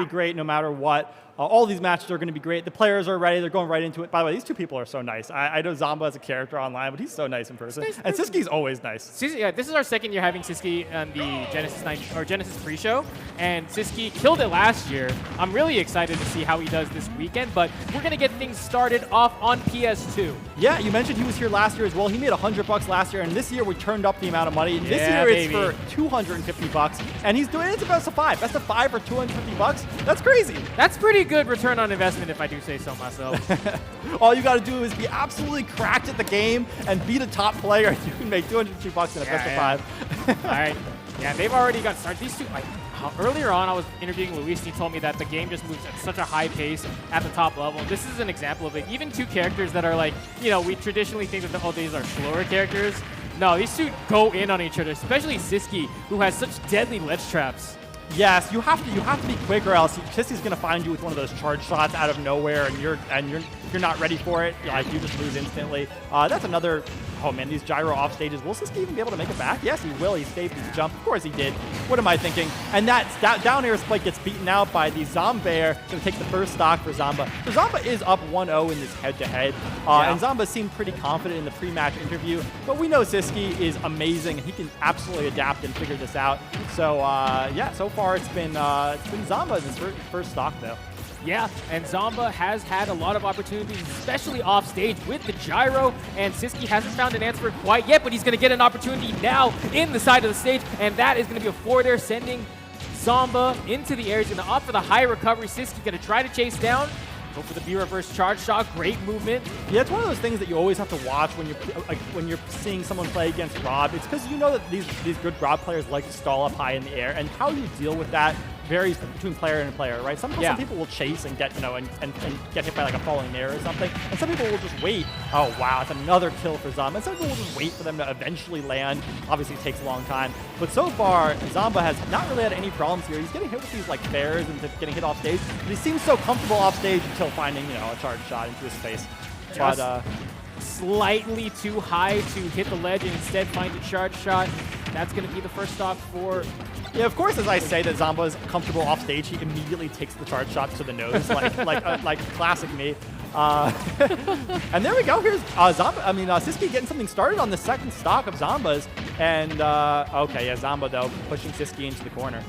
be great no matter what. All these matches are going to be great. The players are ready. They're going right into it. By the way, these two people are so nice. I know Zomba as a character online, but he's so nice in person. Nice and Sisqi's always nice. Yeah, this is our second year having Sisqui on the Genesis pre-show, and Sisqui killed it last year. I'm really excited to see how he does this weekend, but we're going to get things started off on PS2. Yeah, you mentioned he was here last year as well. He made $100 last year, and this year we turned up the amount of money. This year it's for $250, and he's doing it's a best of 5. Best of 5 for $250? That's crazy. That's pretty good return on investment, if I do say so myself. All you got to do is be absolutely cracked at the game and be the top player. You can make $250 in a best of 5. All right. Yeah, they've already got started. These two, like, earlier on, I was interviewing Luis, and he told me that the game just moves at such a high pace at the top level. This is an example of it. Even two characters that are like, you know, we traditionally think that these are slower characters. No, these two go in on each other, especially Sisqui, who has such deadly ledge traps. Yes, you have to be quick, or else Sisqi's gonna find you with one of those charge shots out of nowhere, and you're not ready for it. Like, you just lose instantly. That's another. Oh man, these gyro off stages. Will Sisqui even be able to make it back? Yes, he will. He saved his jump. Of course he did. What am I thinking? And that down air spike gets beaten out by the Zomba air. Going to take the first stock for Zomba. So Zomba is up 1-0 in this head-to-head. And Zomba seemed pretty confident in the pre-match interview. But we know Sisqui is amazing. He can absolutely adapt and figure this out. So yeah, so far it's been Zomba's first stock though. Yeah, and Zomba has had a lot of opportunities, especially off stage with the gyro, and Sisqui hasn't found an answer quite yet, but he's going to get an opportunity now in the side of the stage, and that is going to be a forward air sending Zomba into the air. He's going to opt for the high recovery. Sisqui going to try to chase down. Go for the B reverse charge shot. Great movement. Yeah, it's one of those things that you always have to watch when you're seeing someone play against Rob. It's because you know that these good Rob players like to stall up high in the air, and how you deal with that varies between player and player, right? Some people will chase and get and get hit by like a falling air or something, and some people will just wait. Oh wow, it's another kill for Zomba. And some people will just wait for them to eventually land. Obviously, it takes a long time, but so far Zomba has not really had any problems here. He's getting hit with these like fairs and getting hit off stage, but he seems so comfortable off stage until finding a charge shot into his face. But slightly too high to hit the ledge and instead find a charge shot. That's going to be the first stock for... Yeah, of course, as I say that Zomba is comfortable off stage, he immediately takes the charge shot to the nose, like classic me. And there we go. Here's Sisqui getting something started on the second stock of Zomba's. And, okay, yeah, Zomba, though, pushing Sisqui into the corner.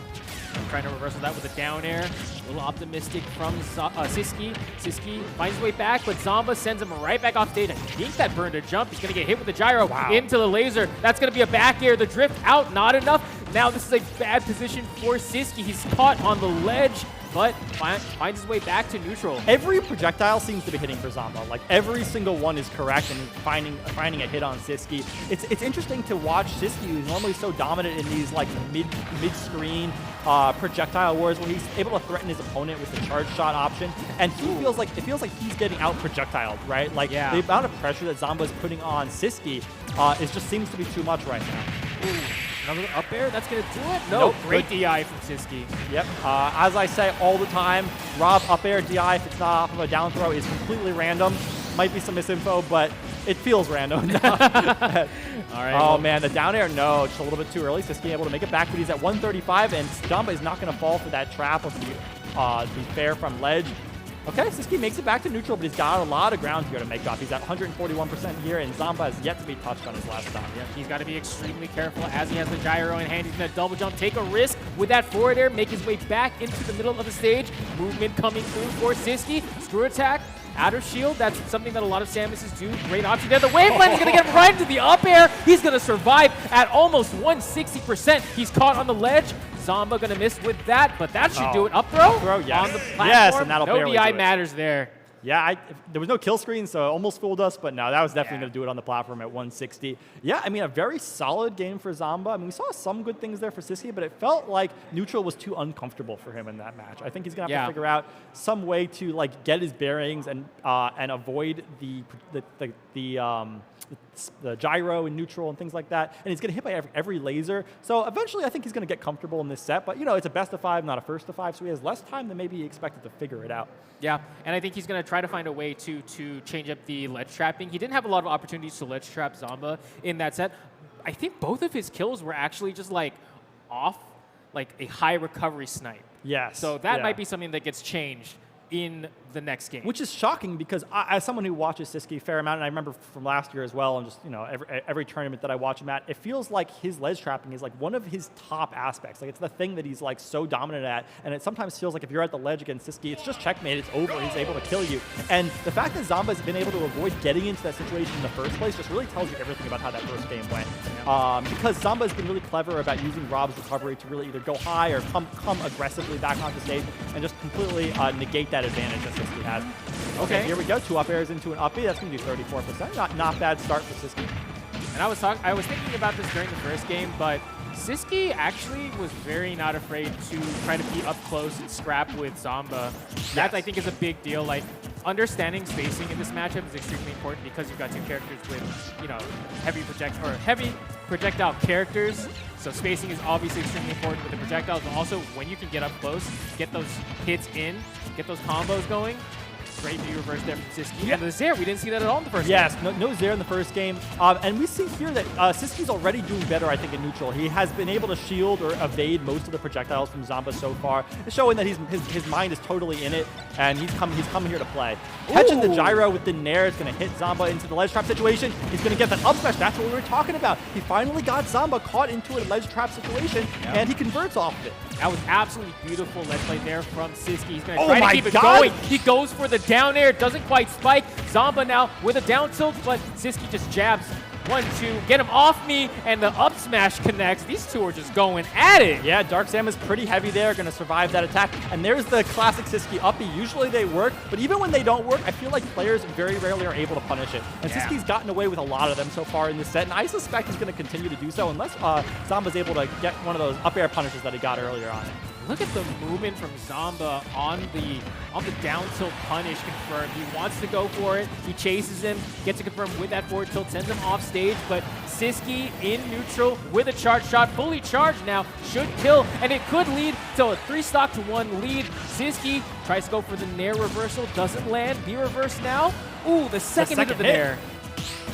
Trying to reversal that with a down air. A little optimistic from Sisqui. Sisqui finds his way back, but Zomba sends him right back off stage. I think that burned a jump. He's going to get hit with the gyro into the laser. That's going to be a back air. The drift out, not enough. Now this is a bad position for Sisqui. He's caught on the ledge, but finds his way back to neutral. Every projectile seems to be hitting for Zomba. Like, every single one is correct and finding a hit on Sisqui. It's interesting to watch Sisqui, who's normally so dominant in these like mid-screen projectile wars, where he's able to threaten his opponent with the charge shot option, and it feels like he's getting out projectiled, right? Like, the amount of pressure that Zomba is putting on Sisqui just seems to be too much right now. Ooh. Another up air, that's going to do it? No, nope. Great DI from Sisqui. Yep, as I say all the time, Rob up air DI, if it's not off of a down throw, is completely random. Might be some misinfo, but it feels random. All right. Oh man, the down air, no, just a little bit too early. Sisqui able to make it back, but he's at 135, and Zomba is not going to fall for that trap of the fair from ledge. Okay, Sisqui makes it back to neutral, but he's got a lot of ground here to make up. He's at 141% here, and Zomba has yet to be touched on his last stop. Yeah, he's got to be extremely careful as he has the gyro in hand. He's going to double jump, take a risk with that forward air, make his way back into the middle of the stage. Movement coming through for Sisqui. Screw attack, out of shield. That's something that a lot of Samuses do. Great option there. The wave line is going to get him right into the up air. He's going to survive at almost 160%. He's caught on the ledge. Zomba going to miss with that, but that should do it. Up throw? Yes. On the platform. Yes, and that'll no DI matters there. Yeah, there was no kill screen, so it almost fooled us, but no, that was definitely going to do it on the platform at 160. Yeah, I mean, a very solid game for Zomba. I mean, we saw some good things there for Sisqui, but it felt like neutral was too uncomfortable for him in that match. I think he's going to have to figure out some way to like get his bearings and avoid the gyro in neutral and things like that, and he's getting hit by every laser. So eventually I think he's going to get comfortable in this set, but it's a best of 5, not a first of 5, so he has less time than maybe he expected to figure it out. Yeah, and I think he's going to try to find a way to change up the ledge trapping. He didn't have a lot of opportunities to ledge trap Zomba in that set. I think both of his kills were actually just like off like a high recovery snipe. Yes. So that might be something that gets changed in the next game. Which is shocking because as someone who watches Sisqui a fair amount, and I remember from last year as well, and just every tournament that I watch him at, it feels like his ledge trapping is like one of his top aspects. Like it's the thing that he's like so dominant at, and it sometimes feels like if you're at the ledge against Sisqui, it's just checkmate, it's over, he's able to kill you. And the fact that Zomba's been able to avoid getting into that situation in the first place just really tells you everything about how that first game went. Because Zomba's been really clever about using Rob's recovery to really either go high or come aggressively back onto stage and just completely negate that advantage that Sisqui has. Okay, here we go. 2 up airs into an up B. That's going to do 34%. Not bad start for Sisqui. And I was thinking about this during the first game, but Sisqui actually was very not afraid to try to be up close and scrap with Zomba. That I think is a big deal. Like understanding spacing in this matchup is extremely important because you've got 2 characters with heavy projectile characters. So spacing is obviously extremely important with the projectiles, but also when you can get up close, get those hits in, get those combos going. Great B reverse there from Sisqui. And the Zair, we didn't see that at all in the first game. Yes, no Zair in the first game. And we see here that Sisqi's already doing better, I think, in neutral. He has been able to shield or evade most of the projectiles from Zomba so far, showing that his mind is totally in it, and he's come here to play. Catching the gyro with the Nair is going to hit Zomba into the ledge trap situation. He's going to get that up smash. That's what we were talking about. He finally got Zomba caught into a ledge trap situation, and he converts off of it. That was absolutely beautiful ledge play there from Sisqui. He's going to try to keep it going. He goes for the down air, doesn't quite spike. Zomba now with a down tilt, but Sisqui just jabs. 1, 2, get him off me, and the up smash connects. These two are just going at it. Yeah, Dark Sam is pretty heavy there, going to survive that attack. And there's the classic Sisqui uppy. Usually they work, but even when they don't work, I feel like players very rarely are able to punish it. And Sisqi's gotten away with a lot of them so far in this set, and I suspect he's going to continue to do so unless Zomba's able to get one of those up air punishes that he got earlier on. Look at the movement from Zomba on the down tilt punish confirmed. He wants to go for it. He chases him, gets it confirmed with that forward tilt, sends him off stage, but Sisqui in neutral with a charge shot, fully charged now, should kill, and it could lead to a 3-stock-to-1 lead. Sisqui tries to go for the Nair reversal, doesn't land. B reverse now. Ooh, the second hit of the Nair.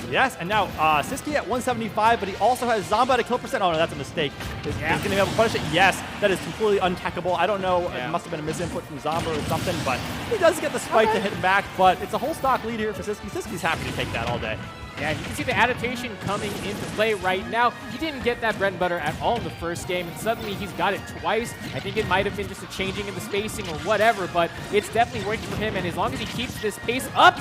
Yes, and now Sisqui at 175, but he also has Zomba at a kill percent. Oh, no, that's a mistake. He's going to be able to punish it. Yes, that is completely untackable. I don't know. It must have been a misinput from Zomba or something, but he does get the spike to hit him back, but it's a whole stock lead here for Sisqui. Sisqi's happy to take that all day. Yeah, you can see the adaptation coming into play right now. He didn't get that bread and butter at all in the first game, and suddenly he's got it twice. I think it might have been just a changing in the spacing or whatever, but it's definitely working for him, and as long as he keeps this pace up,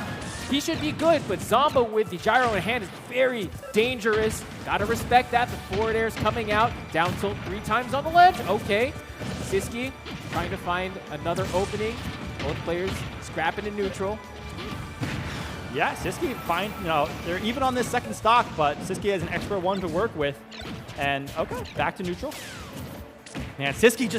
he should be good. But Zomba with the gyro in hand is very dangerous. Gotta respect that. The forward air is coming out. Down tilt 3 times on the ledge. Okay. Sisqui trying to find another opening. Both players scrapping in neutral. Yeah, Sisqui fine. They're even on this second stock, but Sisqui has an extra 1 to work with. And okay, back to neutral. Man, Sisqui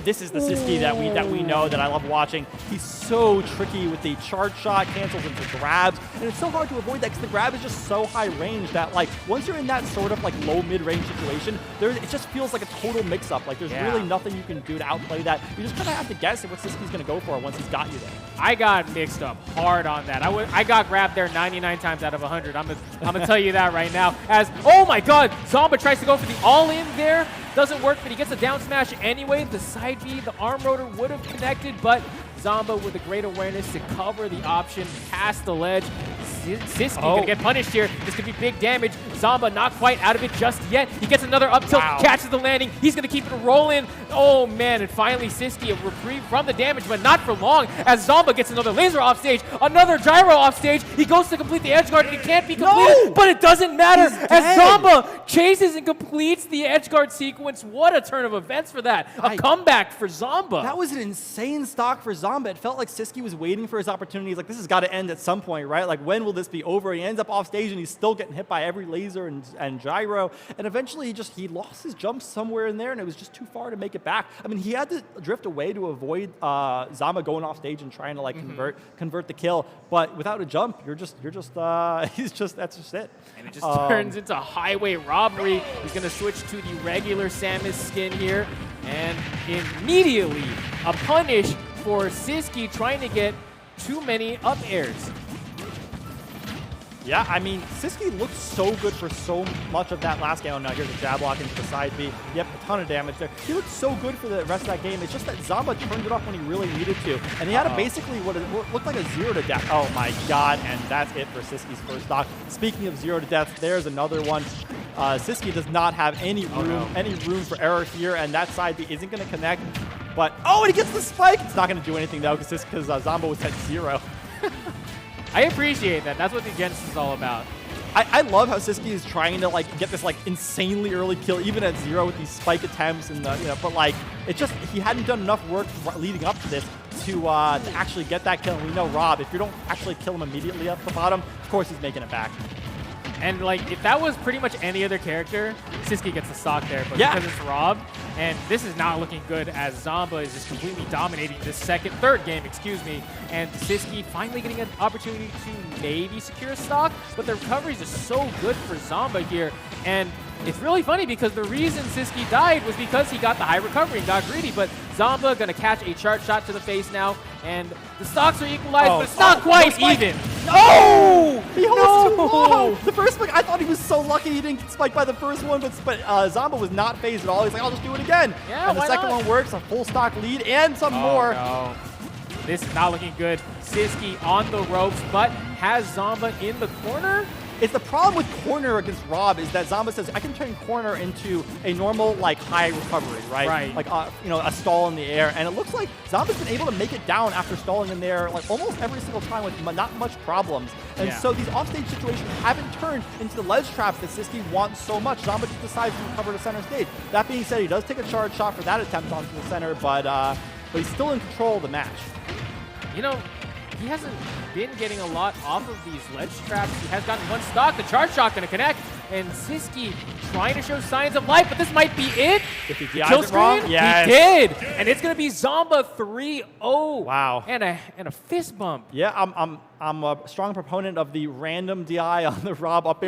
this is the Sisqui that we know, that I love watching. He's so tricky with the charge shot, cancels into grabs, and it's so hard to avoid that because the grab is just so high range that like once you're in that sort of like low mid-range situation, it just feels like a total mix-up. Like there's really nothing you can do to outplay that. You just kind of have to guess at what Sisqi's going to go for once he's got you there. I got mixed up hard on that. I got grabbed there 99 times out of 100. I'm gonna tell you that right now. As oh my God, Zomba tries to go for the all-in there. Doesn't work, but he gets a down smash anyway. The side B, the arm rotor would have connected, but Zomba with a great awareness to cover the option past the ledge. Sisqui gonna get punished here. This could be big damage. Zomba not quite out of it just yet. He gets another up tilt, catches the landing. He's gonna keep it rolling. Oh man, and finally Sisqui a reprieve from the damage, but not for long as Zomba gets another laser off stage, another gyro off stage. He goes to complete the edge guard and it can't be completed, but it doesn't matter as Zomba chases and completes the edge guard sequence. What a turn of events for that. A comeback for Zomba. That was an insane stock for Zomba. It felt like Sisqui was waiting for his opportunity. He's like, this has got to end at some point, right? Like, when will this be over? He ends up off stage and he's still getting hit by every laser and gyro. And eventually he lost his jump somewhere in there and it was just too far to make it back. I mean, he had to drift away to avoid Zomba going off stage and trying to like convert the kill. But without a jump, that's just it. And it just turns into highway robbery. He's going to switch to the regular Samus skin here. And immediately a punish for Sisqui trying to get too many up airs. Yeah, I mean, Sisqui looked so good for so much of that last game. Oh, no, here's a jab lock into the side B. Yep, a ton of damage there. He looked so good for the rest of that game. It's just that Zomba turned it off when he really needed to. And he had basically what looked like a 0 to death. Oh, my God. And that's it for Sisqi's first stock. Speaking of 0 to death, there's another one. Sisqui does not have any room for error here, and that side B isn't going to connect. But, oh, and he gets the spike. It's not going to do anything, though, because Zomba was at 0. I appreciate that. That's what the Genesis is all about. I love how Sisqui is trying to get this insanely early kill, even at 0 with these spike attempts, and but it just he hadn't done enough work leading up to this to actually get that kill. And we know Rob, if you don't actually kill him immediately up the bottom, of course he's making it back. And if that was pretty much any other character, Sisqui gets the stock there. But because it's Rob, and this is not looking good as Zomba is just completely dominating this third game, excuse me. And Sisqui finally getting an opportunity to maybe secure a stock, but the recovery is just so good for Zomba here. And it's really funny because the reason Sisqui died was because he got the high recovery and got greedy, but Zomba gonna catch a charge shot to the face now, and the stocks are equalized, but it's not quite even. No! He holds too long! The first spike, I thought he was so lucky he didn't get spiked by the first one, but Zomba was not phased at all. He's like, I'll just do it again. Yeah, and the second one works, a full stock lead, and some more. No. This is not looking good. Sisqui on the ropes, but has Zomba in the corner. It's the problem with corner against Rob is that Zomba says, I can turn corner into a normal, high recovery, right? Right. A stall in the air. And it looks like Zomba's been able to make it down after stalling in there, almost every single time with not much problems. And so these offstage situations haven't turned into the ledge traps that Sisqui wants so much. Zomba just decides to recover to center stage. That being said, he does take a charge shot for that attempt onto the center, but he's still in control of the match. He hasn't been getting a lot off of these ledge traps. He has gotten one stock. The charge shot going to connect. And Sisqui trying to show signs of life, but this might be it. If he kill screen? Wrong? Yes. He did. And it's going to be Zomba 3-0. Wow. And a fist bump. Yeah, I'm a strong proponent of the random DI on the Rob up air.